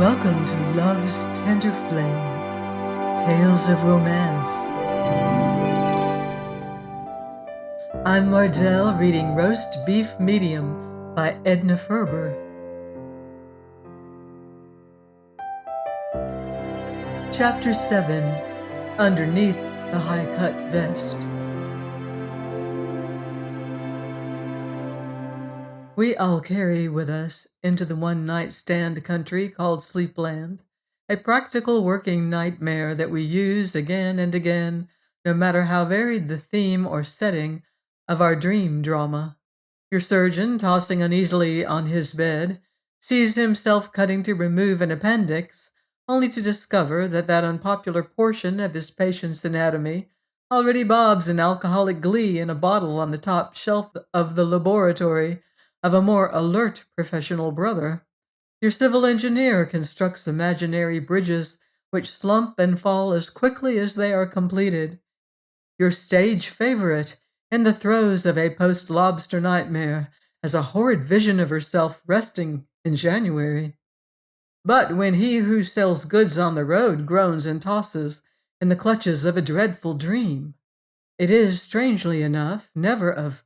Welcome to Love's Tender Flame, Tales of Romance. I'm Mardell reading Roast Beef Medium by Edna Ferber. Chapter 7, Underneath the High-Cut Vest. We all carry with us into the one-night stand country called Sleepland a practical working nightmare that we use again and again, no matter how varied the theme or setting of our dream drama. Your surgeon, tossing uneasily on his bed, sees himself cutting to remove an appendix, only to discover that unpopular portion of his patient's anatomy already bobs in alcoholic glee in a bottle on the top shelf of the laboratory of a more alert professional brother. Your civil engineer constructs imaginary bridges which slump and fall as quickly as they are completed. Your stage favorite, in the throes of a post-lobster nightmare, has a horrid vision of herself resting in January. But when he who sells goods on the road groans and tosses in the clutches of a dreadful dream, it is, strangely enough, never of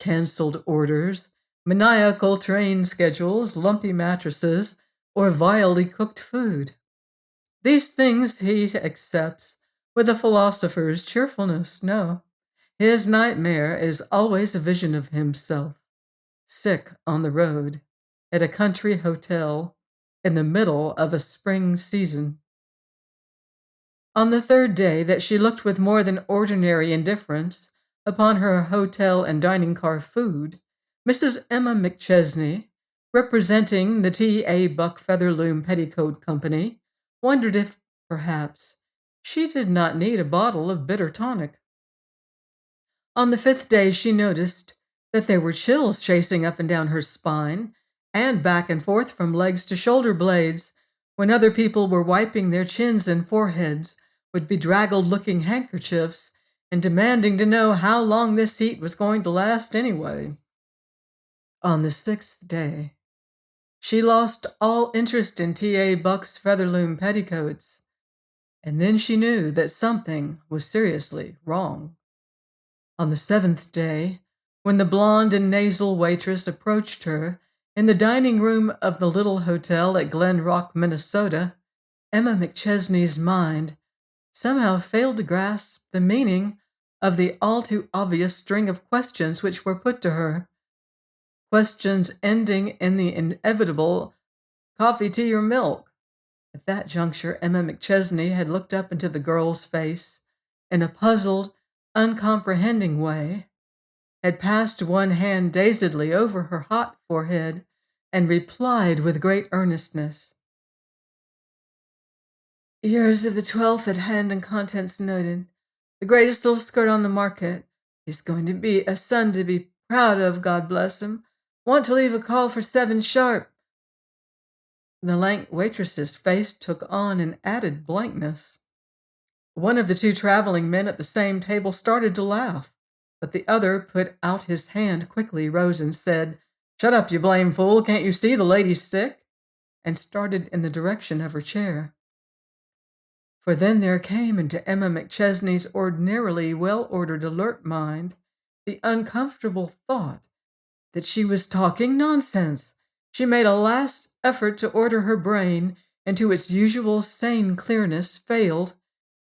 cancelled orders, maniacal train schedules, lumpy mattresses, or vilely cooked food. These things he accepts with a philosopher's cheerfulness. No, his nightmare is always a vision of himself, sick on the road, at a country hotel, in the middle of a spring season. On the third day that she looked with more than ordinary indifference upon her hotel and dining car food, Mrs. Emma McChesney, representing the T.A. Buck Featherloom Petticoat Company, wondered if, perhaps, she did not need a bottle of bitter tonic. On the fifth day she noticed that there were chills chasing up and down her spine and back and forth from legs to shoulder blades when other people were wiping their chins and foreheads with bedraggled-looking handkerchiefs and demanding to know how long this heat was going to last anyway. On the sixth day, she lost all interest in T.A. Buck's Featherloom petticoats, and then she knew that something was seriously wrong. On the seventh day, when the blonde and nasal waitress approached her in the dining room of the little hotel at Glen Rock, Minnesota, Emma McChesney's mind somehow failed to grasp the meaning of the all too obvious string of questions which were put to her. Questions ending in the inevitable coffee, tea, or milk. At that juncture, Emma McChesney had looked up into the girl's face in a puzzled, uncomprehending way, had passed one hand dazedly over her hot forehead, and replied with great earnestness. Years of the 12th at hand and contents noted. The greatest little skirt on the market. He's going to be a son to be proud of, God bless him. Want to leave a call for 7 sharp. The lank waitress's face took on an added blankness. One of the two traveling men at the same table started to laugh, but the other put out his hand quickly, rose and said, "Shut up, you blame fool. Can't you see the lady's sick?" and started in the direction of her chair. For then there came into Emma McChesney's ordinarily well-ordered alert mind the uncomfortable thought that she was talking nonsense. She made a last effort to order her brain into its usual sane clearness, failed,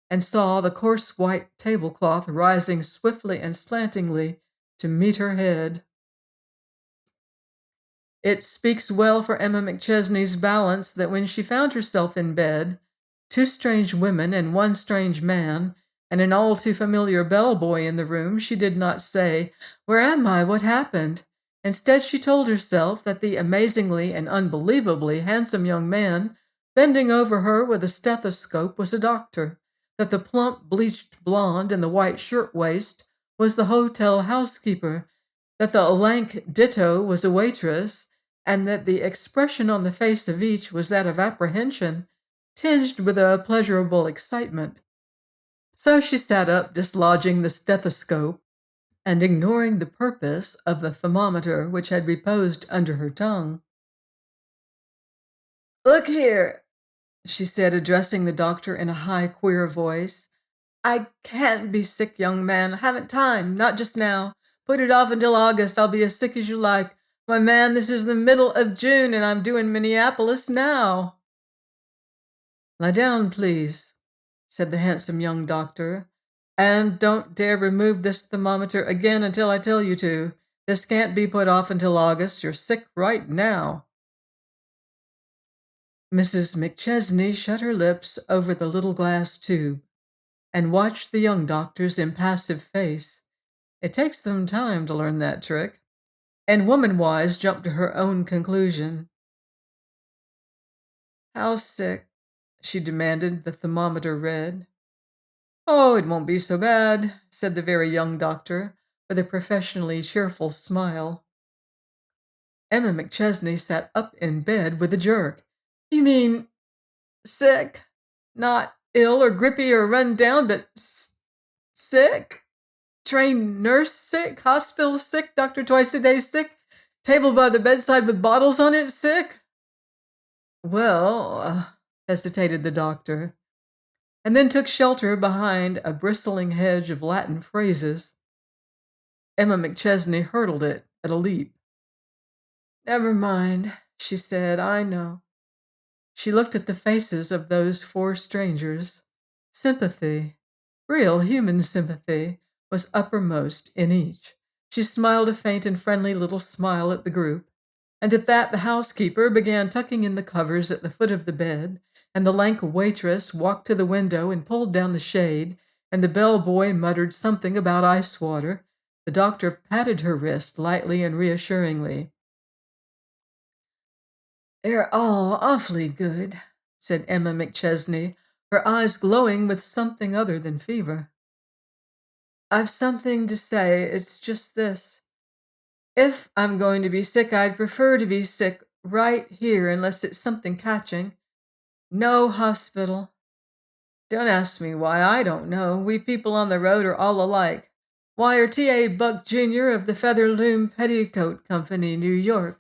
and saw the coarse white tablecloth rising swiftly and slantingly to meet her head. It speaks well for Emma McChesney's balance that when she found herself in bed, 2 strange women and 1 strange man, and an all too familiar bellboy in the room, she did not say, "Where am I? What happened?" Instead, she told herself that the amazingly and unbelievably handsome young man bending over her with a stethoscope was a doctor, that the plump, bleached blonde in the white shirtwaist was the hotel housekeeper, that the lank ditto was a waitress, and that the expression on the face of each was that of apprehension, tinged with a pleasurable excitement. So she sat up, dislodging the stethoscope and ignoring the purpose of the thermometer which had reposed under her tongue. "Look here," she said, addressing the doctor in a high, queer voice. I can't be sick, young man. I haven't time. Not just now. Put it off until August. I'll be as sick as you like. My man, this is the middle of June and I'm due in Minneapolis now. Lie down, please, said the handsome young doctor. And don't dare remove this thermometer again until I tell you to. This can't be put off until August. You're sick right now. Mrs. McChesney shut her lips over the little glass tube and watched the young doctor's impassive face. It takes them time to learn that trick, and woman-wise jumped to her own conclusion. How sick? She demanded, the thermometer read. Oh, it won't be so bad, said the very young doctor, with a professionally cheerful smile. Emma McChesney sat up in bed with a jerk. You mean sick? Not ill or grippy or run down, but sick? Trained nurse sick? Hospital sick? Doctor twice a day sick? Table by the bedside with bottles on it sick? Well, hesitated the doctor, and then took shelter behind a bristling hedge of Latin phrases. Emma McChesney hurdled it at a leap. Never mind, she said, I know. She looked at the faces of those four strangers. Sympathy, real human sympathy, was uppermost in each. She smiled a faint and friendly little smile at the group, and at that the housekeeper began tucking in the covers at the foot of the bed, and the lank waitress walked to the window and pulled down the shade, and the bellboy muttered something about ice water. The doctor patted her wrist lightly and reassuringly. They're all awfully good, said Emma McChesney, her eyes glowing with something other than fever. I've something to say. It's just this. If I'm going to be sick, I'd prefer to be sick right here unless it's something catching. No hospital. Don't ask me why. I don't know. We people on the road are all alike. Wire T.A. Buck Jr. of the Featherloom Petticoat Company, New York.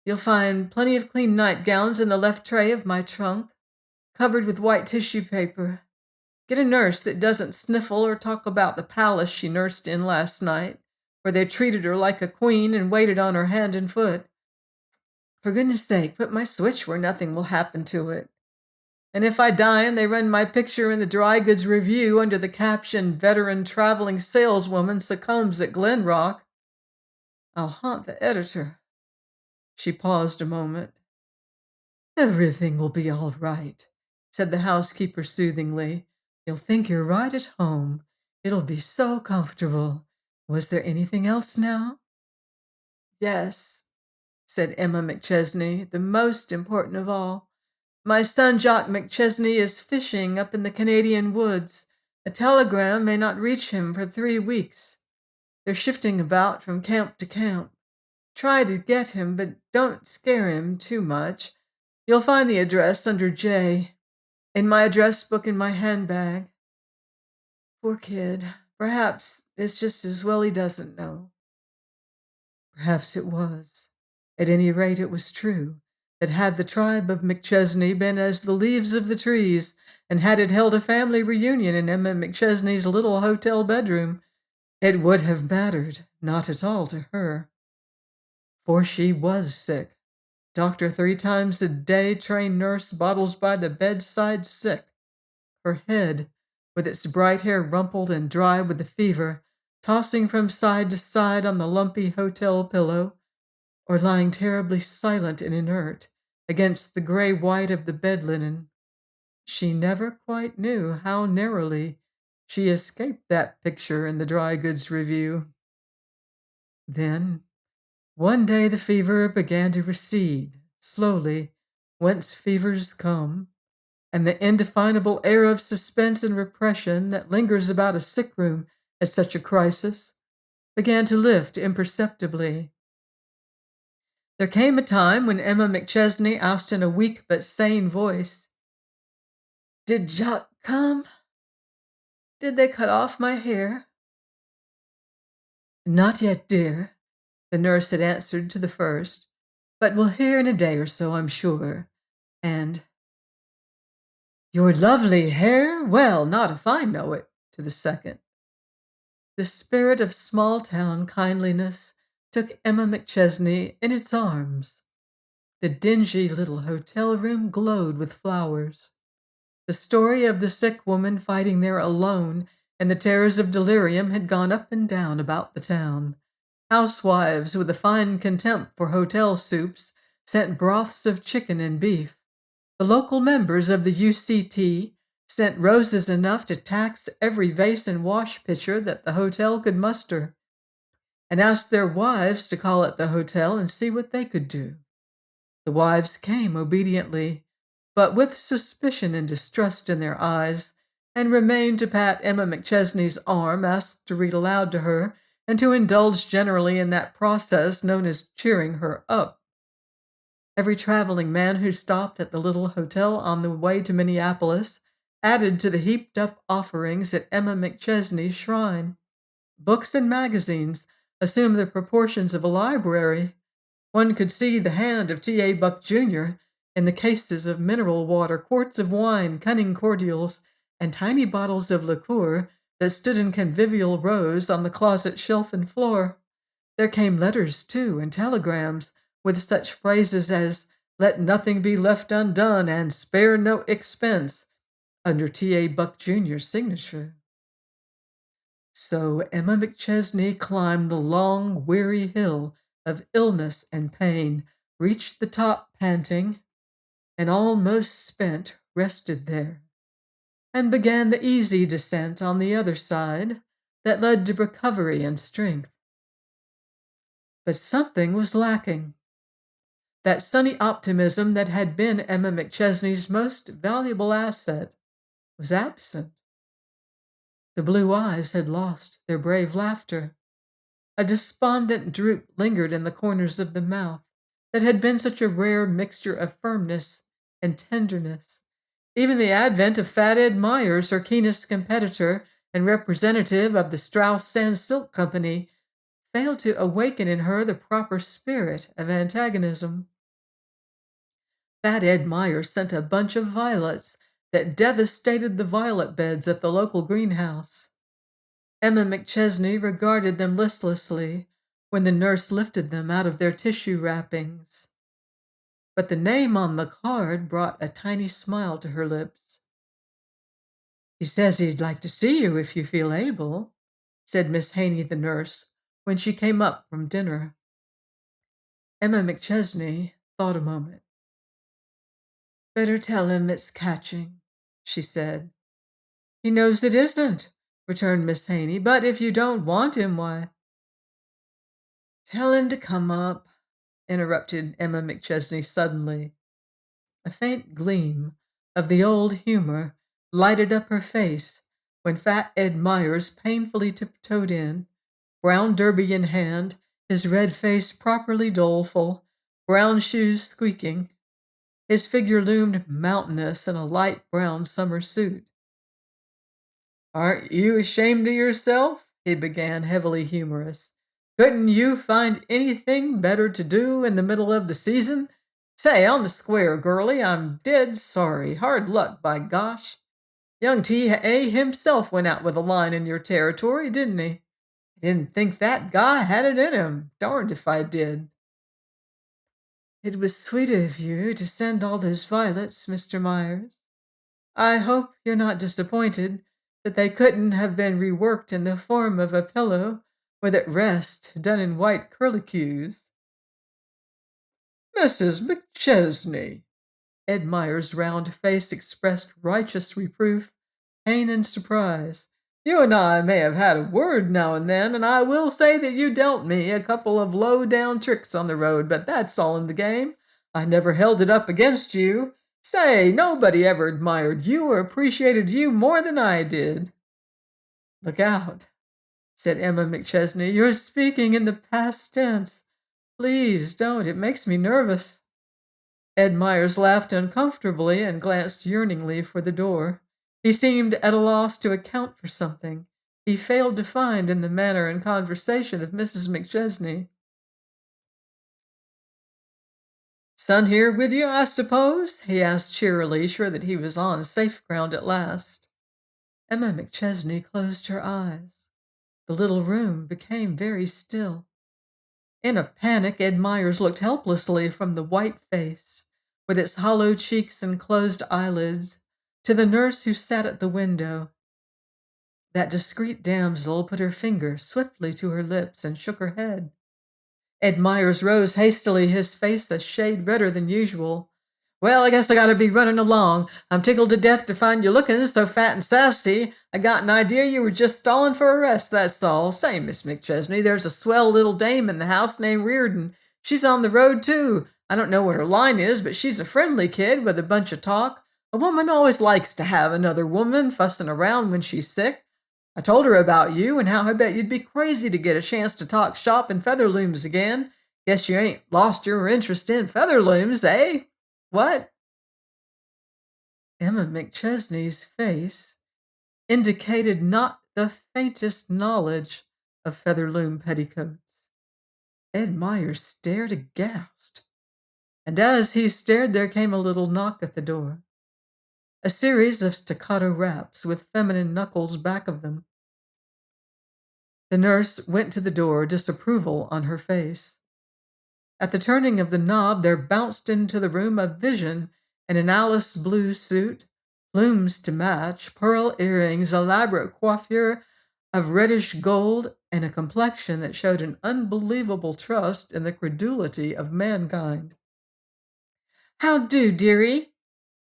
You'll find plenty of clean nightgowns in the left tray of my trunk, covered with white tissue paper. Get a nurse that doesn't sniffle or talk about the palace she nursed in last night, where they treated her like a queen and waited on her hand and foot. For goodness sake, put my switch where nothing will happen to it. And if I die and they run my picture in the Dry Goods Review under the caption Veteran Traveling Saleswoman Succumbs at Glen Rock, I'll haunt the editor. She paused a moment. Everything will be all right, said the housekeeper soothingly. You'll think you're right at home. It'll be so comfortable. Was there anything else now? Yes, said Emma McChesney, the most important of all. My son Jock McChesney is fishing up in the Canadian woods. A telegram may not reach him for 3 weeks. They're shifting about from camp to camp. Try to get him, but don't scare him too much. You'll find the address under J, in my address book in my handbag. Poor kid. Perhaps it's just as well he doesn't know. Perhaps it was. At any rate, it was true that had the tribe of McChesney been as the leaves of the trees, and had it held a family reunion in Emma McChesney's little hotel bedroom, it would have mattered not at all to her. For she was sick. Doctor 3 times a day, trained nurse, bottles by the bedside, sick. Her head, with its bright hair rumpled and dry with the fever, tossing from side to side on the lumpy hotel pillow, or lying terribly silent and inert against the gray-white of the bed linen. She never quite knew how narrowly she escaped that picture in the Dry Goods Review. Then, one day the fever began to recede, slowly, whence fevers come, and the indefinable air of suspense and repression that lingers about a sick room at such a crisis began to lift imperceptibly. There came a time when Emma McChesney asked in a weak but sane voice, Did Jock come? Did they cut off my hair? Not yet, dear, the nurse had answered to the first, but we'll hear in a day or so, I'm sure. And Your lovely hair? Well, not if I know it, to the second. The spirit of small town kindliness took Emma McChesney in its arms. The dingy little hotel room glowed with flowers. The story of the sick woman fighting there alone and the terrors of delirium had gone up and down about the town. Housewives with a fine contempt for hotel soups sent broths of chicken and beef. The local members of the UCT sent roses enough to tax every vase and wash pitcher that the hotel could muster, and asked their wives to call at the hotel and see what they could do. The wives came obediently, but with suspicion and distrust in their eyes, and remained to pat Emma McChesney's arm, asked to read aloud to her, and to indulge generally in that process known as cheering her up. Every traveling man who stopped at the little hotel on the way to Minneapolis added to the heaped up offerings at Emma McChesney's shrine. Books and magazines assumed the proportions of a library. One could see the hand of T.A. Buck Jr. in the cases of mineral water, quarts of wine, cunning cordials, and tiny bottles of liqueur that stood in convivial rows on the closet shelf and floor. There came letters, too, and telegrams with such phrases as "Let nothing be left undone" and "Spare no expense" under T.A. Buck Jr.'s signature. So Emma McChesney climbed the long, weary hill of illness and pain, reached the top panting, and almost spent, rested there, and began the easy descent on the other side that led to recovery and strength. But something was lacking. That sunny optimism that had been Emma McChesney's most valuable asset was absent. The blue eyes had lost their brave laughter. A despondent droop lingered in the corners of the mouth that had been such a rare mixture of firmness and tenderness. Even the advent of Fat Ed Myers, her keenest competitor and representative of the Strauss Sans Silk Company, failed to awaken in her the proper spirit of antagonism. Fat Ed Myers sent a bunch of violets that devastated the violet beds at the local greenhouse. Emma McChesney regarded them listlessly when the nurse lifted them out of their tissue wrappings. But the name on the card brought a tiny smile to her lips. "He says he'd like to see you if you feel able," said Miss Haney, the nurse, when she came up from dinner. Emma McChesney thought a moment. "Better tell him it's catching," she said. "He knows it isn't," returned Miss Haney, "but if you don't want him, why—" "Tell him to come up," interrupted Emma McChesney suddenly. A faint gleam of the old humor lighted up her face when Fat Ed Myers painfully tiptoed in, brown derby in hand, his red face properly doleful, brown shoes squeaking. His figure loomed mountainous in a light brown summer suit. "Aren't you ashamed of yourself?" he began, heavily humorous. "Couldn't you find anything better to do in the middle of the season? Say, on the square, girlie, I'm dead sorry. Hard luck, by gosh. Young T.A. himself went out with a line in your territory, didn't he? I didn't think that guy had it in him. Darned if I did." "It was sweet of you to send all those violets, Mr. Myers. I hope you're not disappointed that they couldn't have been reworked in the form of a pillow with at rest done in white curlicues." "Mrs. McChesney!" Ed Myers' round face expressed righteous reproof, pain, and surprise. "You and I may have had a word now and then, and I will say that you dealt me a couple of low-down tricks on the road, but that's all in the game. I never held it up against you. Say, nobody ever admired you or appreciated you more than I did." "Look out," said Emma McChesney. "You're speaking in the past tense. Please don't. It makes me nervous." Ed Myers laughed uncomfortably and glanced yearningly for the door. He seemed at a loss to account for something he failed to find in the manner and conversation of Mrs. McChesney. "Son here with you, I suppose?" he asked cheerily, sure that he was on safe ground at last. Emma McChesney closed her eyes. The little room became very still. In a panic, Ed Myers looked helplessly from the white face, with its hollow cheeks and closed eyelids, to the nurse who sat at the window. That discreet damsel put her finger swiftly to her lips and shook her head. Ed Myers rose hastily, his face a shade redder than usual. "Well, I guess I gotta be running along. I'm tickled to death to find you looking so fat and sassy. I got an idea you were just stalling for a rest, that's all. Say, Miss McChesney, there's a swell little dame in the house named Reardon. She's on the road, too. I don't know what her line is, but she's a friendly kid with a bunch of talk. A woman always likes to have another woman fussing around when she's sick. I told her about you and how I bet you'd be crazy to get a chance to talk shop and featherlooms again. Guess you ain't lost your interest in featherlooms, eh? What?" Emma McChesney's face indicated not the faintest knowledge of featherloom petticoats. Ed Myers stared aghast, and as he stared there came a little knock at the door. A series of staccato raps with feminine knuckles back of them. The nurse went to the door, disapproval on her face. At the turning of the knob, there bounced into the room a vision in an Alice blue suit, plumes to match, pearl earrings, elaborate coiffure of reddish gold, and a complexion that showed an unbelievable trust in the credulity of mankind. "How do, dearie?"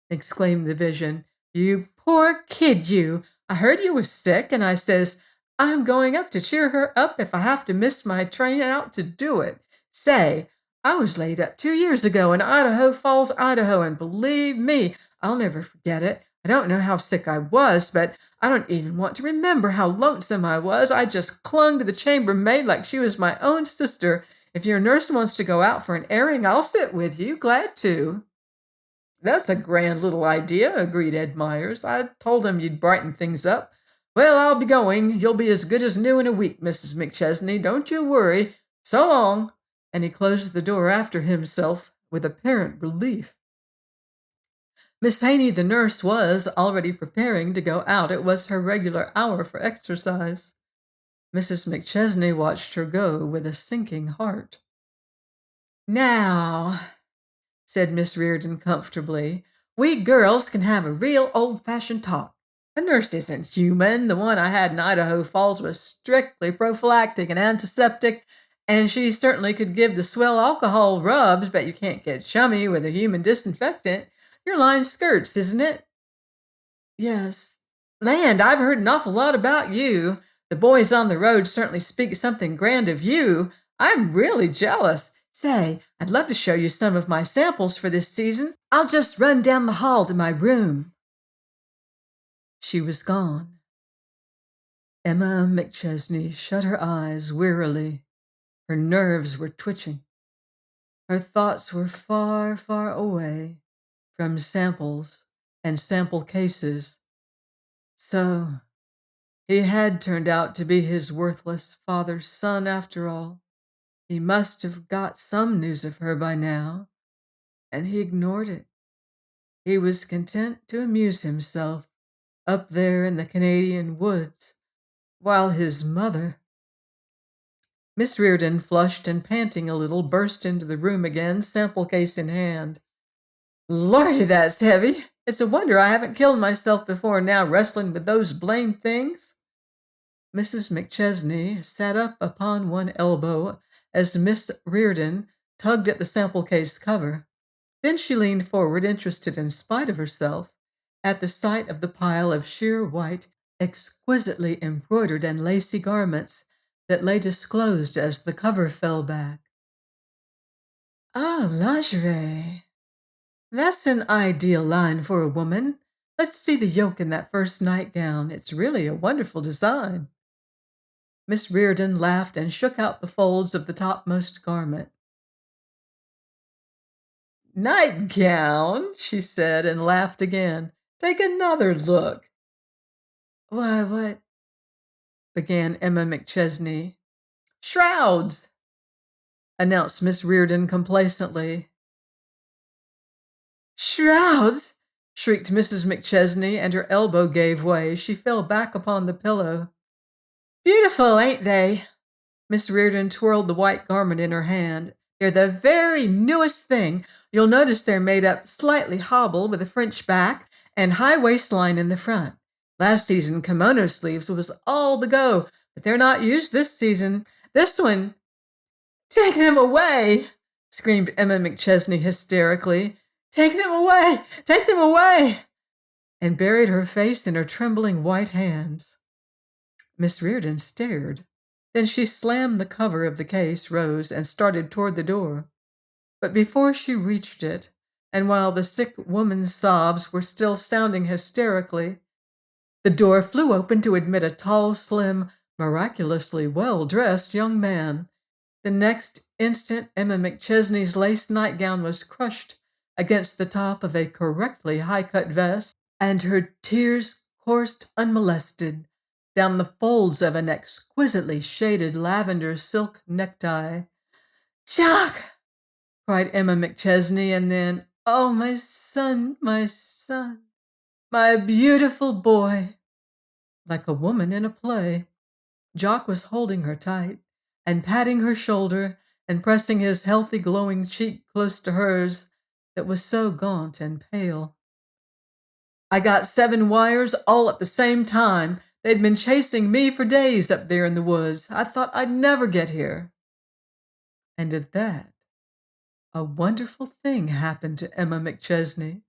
exclaimed the vision. "You poor kid, you! I heard you was sick, and I says, I'm going up to cheer her up if I have to miss my train out to do it. Say, I was laid up 2 years ago in Idaho Falls, Idaho, and believe me, I'll never forget it. I don't know how sick I was, but I don't even want to remember how lonesome I was. I just clung to the chambermaid like she was my own sister. If your nurse wants to go out for an airing, I'll sit with you. Glad to." "That's a grand little idea," agreed Ed Myers. "I told him you'd brighten things up. Well, I'll be going. You'll be as good as new in a week, Mrs. McChesney. Don't you worry. So long." And he closed the door after himself with apparent relief. Miss Haney, the nurse, was already preparing to go out. It was her regular hour for exercise. Mrs. McChesney watched her go with a sinking heart. "Now," said Miss Reardon comfortably, "we girls can have a real old-fashioned talk. A nurse isn't human. The one I had in Idaho Falls was strictly prophylactic and antiseptic, and she certainly could give the swell alcohol rubs, but you can't get chummy with a human disinfectant. Your line skirts, isn't it?" "Yes." "Land, I've heard an awful lot about you. The boys on the road certainly speak something grand of you. I'm really jealous. Say, I'd love to show you some of my samples for this season. I'll just run down the hall to my room." She was gone. Emma McChesney shut her eyes wearily. Her nerves were twitching. Her thoughts were far, far away from samples and sample cases. So he had turned out to be his worthless father's son after all. He must have got some news of her by now, and he ignored it. He was content to amuse himself up there in the Canadian woods, while his mother— Miss Reardon, flushed and panting a little, burst into the room again, sample case in hand. "Lordy, that's heavy. It's a wonder I haven't killed myself before now wrestling with those blamed things." Mrs. McChesney sat up upon one elbow as Miss Reardon tugged at the sample case cover. Then she leaned forward, interested in spite of herself, at the sight of the pile of sheer white, exquisitely embroidered and lacy garments that lay disclosed as the cover fell back. "Ah, lingerie. That's an ideal line for a woman. Let's see the yoke in that first nightgown. It's really a wonderful design." Miss Reardon laughed and shook out the folds of the topmost garment. "Nightgown," she said, and laughed again. "Take another look." "Why, what—" began Emma McChesney. "Shrouds," announced Miss Reardon complacently. Shrouds! Shrieked Mrs. McChesney, and her elbow gave way. She fell back upon the pillow. Beautiful, ain't they? Miss Reardon twirled the white garment in her hand. They're the very newest thing. You'll notice they're made up slightly hobble with a French back and high waistline in the front. Last season, kimono sleeves was all the go, but they're not used this season. This one, take them away, screamed Emma McChesney hysterically. Take them away! Take them away! And buried her face in her trembling white hands. Miss Reardon stared. Then she slammed the cover of the case, rose, and started toward the door. But before she reached it, and while the sick woman's sobs were still sounding hysterically, the door flew open to admit a tall, slim, miraculously well-dressed young man. The next instant, Emma McChesney's lace nightgown was crushed against the top of a correctly high-cut vest, and her tears coursed unmolested down the folds of an exquisitely shaded lavender silk necktie. Jock! Cried Emma McChesney, and then, oh, my son, my beautiful boy. Like a woman in a play, Jock was holding her tight and patting her shoulder and pressing his healthy, glowing cheek close to hers that was so gaunt and pale. I got 7 wires all at the same time. They'd been chasing me for days up there in the woods. I thought I'd never get here. And at that, a wonderful thing happened to Emma McChesney.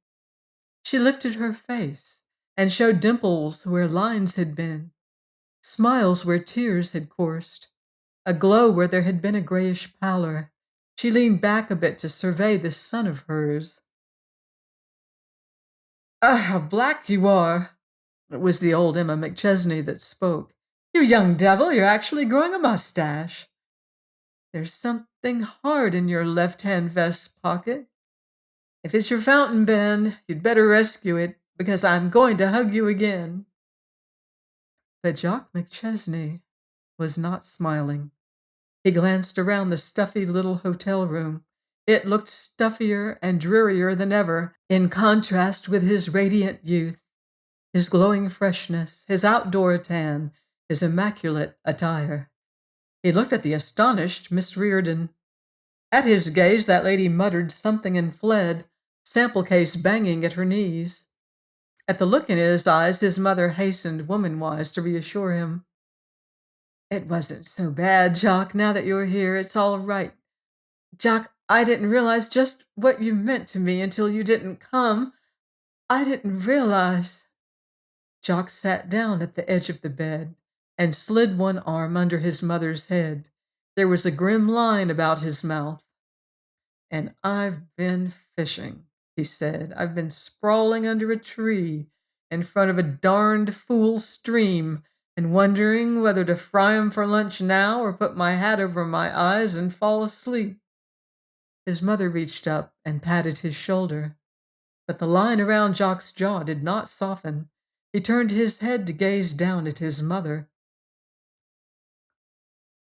She lifted her face and showed dimples where lines had been, smiles where tears had coursed, a glow where there had been a grayish pallor. She leaned back a bit to survey this son of hers. Ah, how black you are! It was the old Emma McChesney that spoke. You young devil, you're actually growing a mustache. There's something hard in your left-hand vest pocket. If it's your fountain pen, you'd better rescue it, because I'm going to hug you again. But Jock McChesney was not smiling. He glanced around the stuffy little hotel room. It looked stuffier and drearier than ever, in contrast with his radiant youth, his glowing freshness, his outdoor tan, his immaculate attire. He looked at the astonished Miss Reardon. At his gaze, that lady muttered something and fled, sample case banging at her knees. At the look in his eyes, his mother hastened woman-wise to reassure him. It wasn't so bad, Jock, now that you're here. It's all right. Jock, I didn't realize just what you meant to me until you didn't come. I didn't realize. Jock sat down at the edge of the bed and slid one arm under his mother's head. There was a grim line about his mouth. And I've been fishing, he said. I've been sprawling under a tree in front of a darned fool stream and wondering whether to fry 'em for lunch now or put my hat over my eyes and fall asleep. His mother reached up and patted his shoulder, but the line around Jock's jaw did not soften. He turned his head to gaze down at his mother.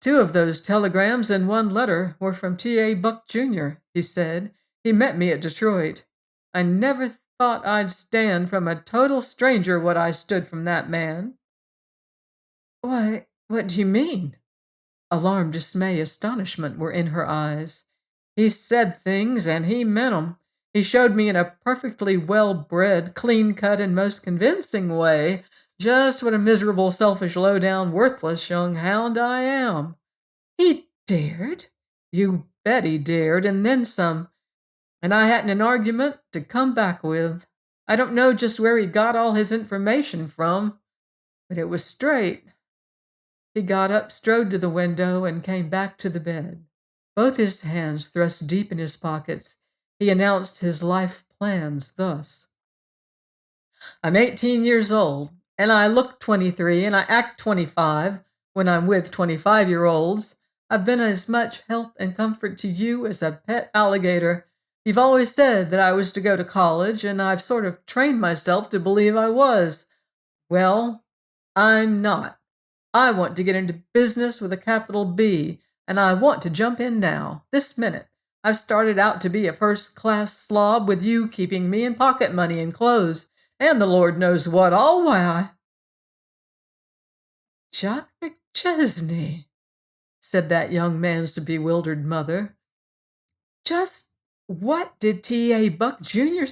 2 of those telegrams and 1 letter were from T.A. Buck, Jr., he said. He met me at Detroit. I never thought I'd stand from a total stranger what I stood from that man. Why, what do you mean? Alarm, dismay, astonishment were in her eyes. He said things, and he meant 'em. He showed me in a perfectly well-bred, clean-cut, and most convincing way just what a miserable, selfish, low-down, worthless young hound I am. He dared? You bet he dared, and then some. And I hadn't an argument to come back with. I don't know just where he got all his information from, but it was straight. He got up, strode to the window, and came back to the bed. Both his hands thrust deep in his pockets, he announced his life plans thus. I'm 18 years old, and I look 23, and I act 25 when I'm with 25-year-olds. I've been as much help and comfort to you as a pet alligator. You've always said that I was to go to college, and I've sort of trained myself to believe I was. Well, I'm not. I want to get into business with a capital B, and I want to jump in now, this minute. I've started out to be a first-class slob with you keeping me in pocket money and clothes, and the Lord knows what all while. Jock McChesney, said that young man's bewildered mother. Just what did T.A. Buck Jr.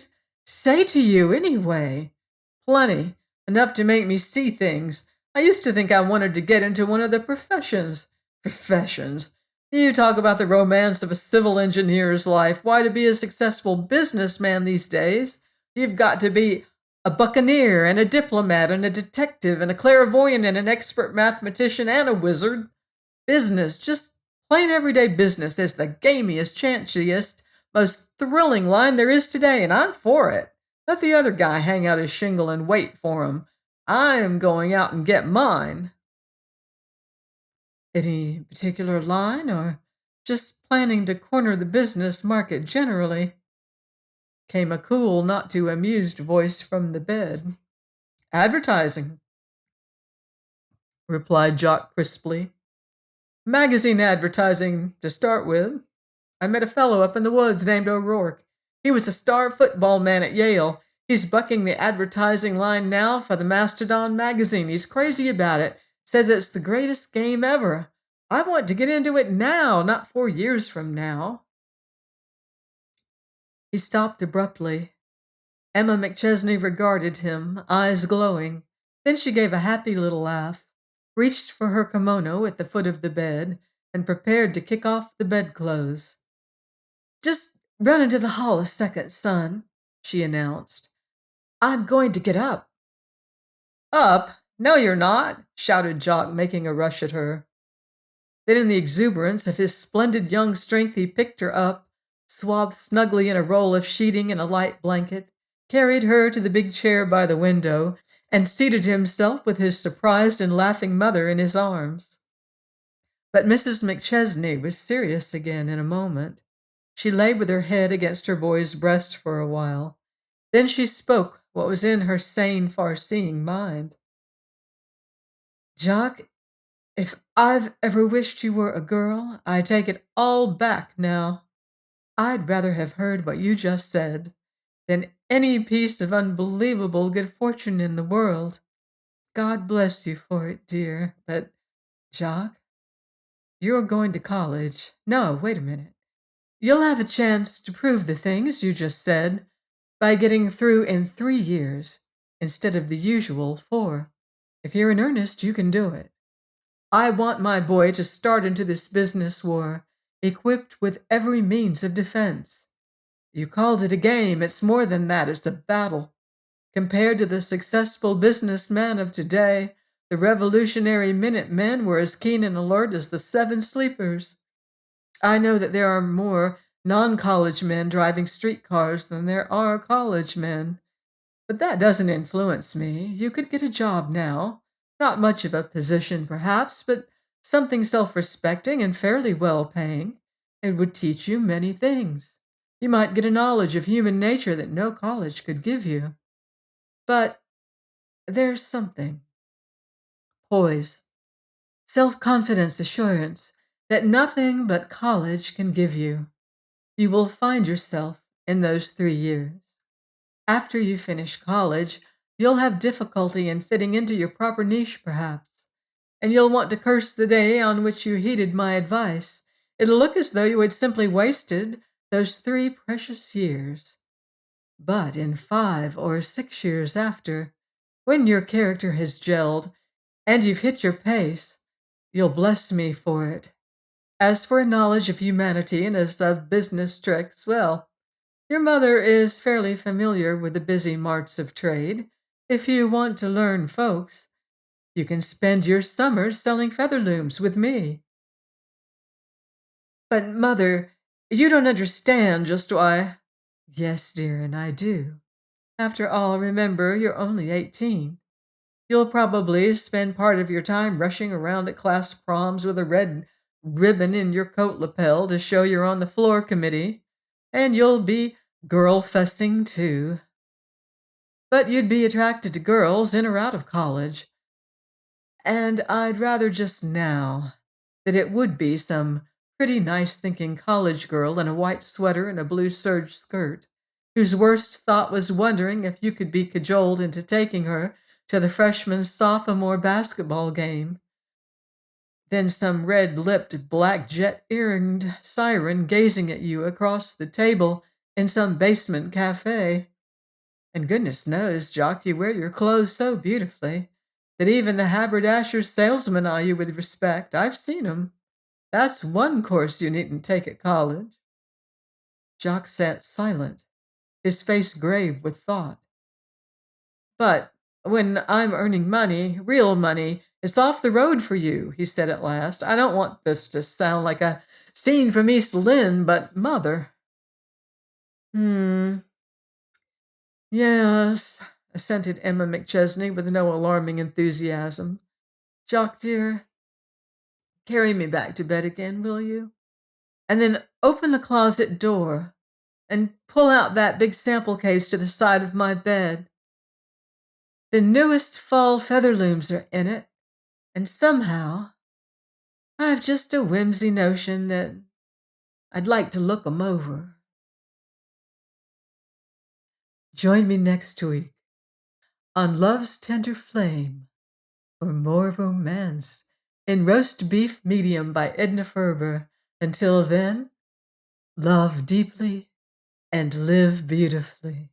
say to you, anyway? Plenty. Enough to make me see things. I used to think I wanted to get into one of the professions. Professions? You talk about the romance of a civil engineer's life. Why, to be a successful businessman these days, you've got to be a buccaneer and a diplomat and a detective and a clairvoyant and an expert mathematician and a wizard. Business, just plain everyday business, is the gamiest, chanchiest, most thrilling line there is today, and I'm for it. Let the other guy hang out his shingle and wait for him. I am going out and get mine. Any particular line, or just planning to corner the business market generally? Came a cool, not too amused voice from the bed. Advertising, replied Jock crisply. Magazine advertising, to start with. I met a fellow up in the woods named O'Rourke. He was a star football man at Yale. He's bucking the advertising line now for the Mastodon magazine. He's crazy about it. Says it's the greatest game ever. I want to get into it now, not 4 years from now. He stopped abruptly. Emma McChesney regarded him, eyes glowing. Then she gave a happy little laugh, reached for her kimono at the foot of the bed, and prepared to kick off the bedclothes. Just run into the hall a second, son, she announced. I'm going to get up. Up? No, you're not, shouted Jock, making a rush at her. Then, in the exuberance of his splendid young strength, he picked her up, swathed snugly in a roll of sheeting and a light blanket, carried her to the big chair by the window, and seated himself with his surprised and laughing mother in his arms. But Mrs. McChesney was serious again in a moment. She lay with her head against her boy's breast for a while. Then she spoke what was in her sane, far-seeing mind. Jock, if I've ever wished you were a girl, I take it all back now. I'd rather have heard what you just said than any piece of unbelievable good fortune in the world. God bless you for it, dear. But, Jock, you're going to college. No, wait a minute. You'll have a chance to prove the things you just said by getting through in 3 years instead of the usual 4. If you're in earnest, you can do it. I want my boy to start into this business war equipped with every means of defense. You called it a game. It's more than that. It's a battle. Compared to the successful businessmen of today, the Revolutionary Minutemen were as keen and alert as the Seven Sleepers. I know that there are more non-college men driving streetcars than there are college men. But that doesn't influence me. You could get a job now. Not much of a position, perhaps, but something self-respecting and fairly well-paying. It would teach you many things. You might get a knowledge of human nature that no college could give you. But there's something. Poise, self-confidence, assurance that nothing but college can give you. You will find yourself in those 3 years. After you finish college, you'll have difficulty in fitting into your proper niche, perhaps, and you'll want to curse the day on which you heeded my advice. It'll look as though you had simply wasted those 3 precious years. But in 5 or 6 years after, when your character has gelled and you've hit your pace, you'll bless me for it. As for a knowledge of humanity and as of business tricks, well, your mother is fairly familiar with the busy marts of trade. If you want to learn folks, you can spend your summers selling featherlooms with me. But, Mother, you don't understand just why. Yes, dear, and I do. After all, remember, you're only 18. You'll probably spend part of your time rushing around at class proms with a red ribbon in your coat lapel to show you're on the floor committee, and you'll be girl-fussing too. But you'd be attracted to girls in or out of college, and I'd rather just now that it would be some pretty nice thinking college girl in a white sweater and a blue serge skirt, whose worst thought was wondering if you could be cajoled into taking her to the freshman sophomore basketball game. Then some red lipped, black jet earringed siren gazing at you across the table in some basement cafe. And goodness knows, Jock, you wear your clothes so beautifully that even the haberdasher salesmen eye you with respect. I've seen 'em. That's one course you needn't take at college. Jock sat silent, his face grave with thought. But when I'm earning money, real money, it's off the road for you, he said at last. I don't want this to sound like a scene from East Lynne, but mother. Hmm, yes, assented Emma McChesney with no alarming enthusiasm. Jock, dear, carry me back to bed again, will you? And then open the closet door and pull out that big sample case to the side of my bed. The newest fall featherlooms are in it, and somehow I've just a whimsy notion that I'd like to look 'em over. Join me next week on Love's Tender Flame for more romance in Roast Beef Medium by Edna Ferber. Until then, love deeply and live beautifully.